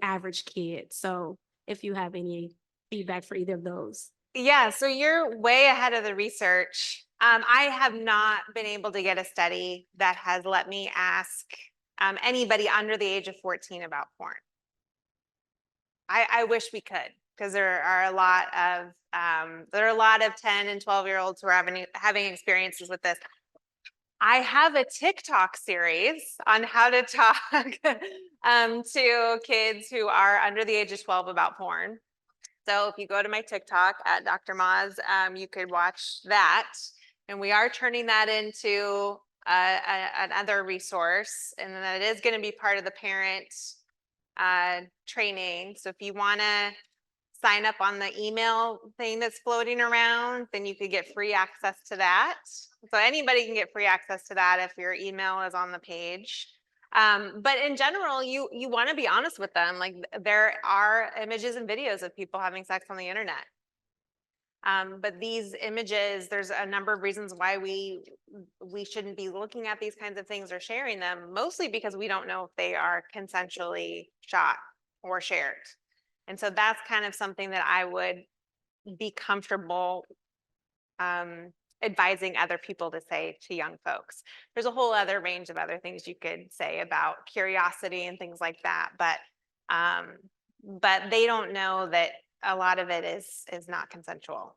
average kids. So if you have any feedback for either of those. Yeah, so you're way ahead of the research. I have not been able to get a study that has let me ask anybody under the age of 14 about porn. I wish we could, because there are a lot of 10 and 12-year-olds who are having experiences with this. I have a TikTok series on how to talk to kids who are under the age of 12 about porn. So if you go to my TikTok at Dr. Maas, you could watch that. And we are turning that into another resource, and then it is going to be part of the parent training. So if you want to sign up on the email thing that's floating around, then you could get free access to that. So anybody can get free access to that if your email is on the page. But in general, you want to be honest with them. Like, there are images and videos of people having sex on the internet. But these images, there's a number of reasons why we shouldn't be looking at these kinds of things or sharing them, mostly because we don't know if they are consensually shot or shared. And so that's kind of something that I would be comfortable advising other people to say to young folks. There's a whole other range of other things you could say about curiosity and things like that, but they don't know that a lot of it is not consensual.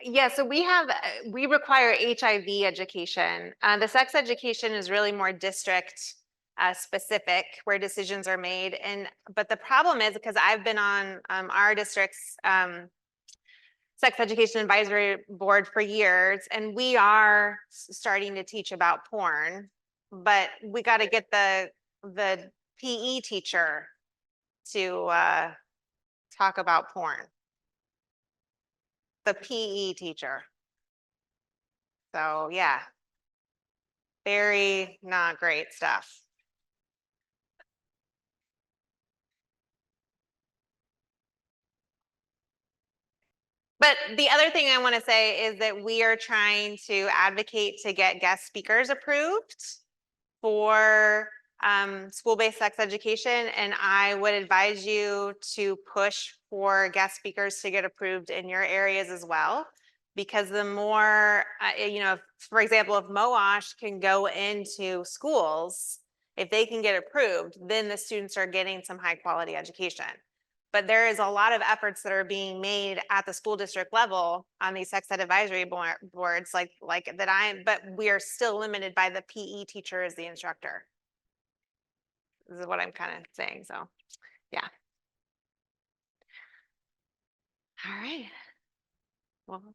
Yeah, so we require HIV education. The sex education is really more district specific, where decisions are made. But the problem is, because I've been on our district's sex education advisory board for years, and we are starting to teach about porn, but we got to get the PE teacher to talk about porn. The PE teacher. So yeah, very not great stuff. But the other thing I want to say is that we are trying to advocate to get guest speakers approved for school-based sex education. And I would advise you to push for guest speakers to get approved in your areas as well. Because the more, for example, if MOASH can go into schools, if they can get approved, then the students are getting some high quality education. But there is a lot of efforts that are being made at the school district level on these sex ed advisory boards like that but we are still limited by the PE teacher as the instructor. This is what I'm kind of saying. So yeah. All right. Well,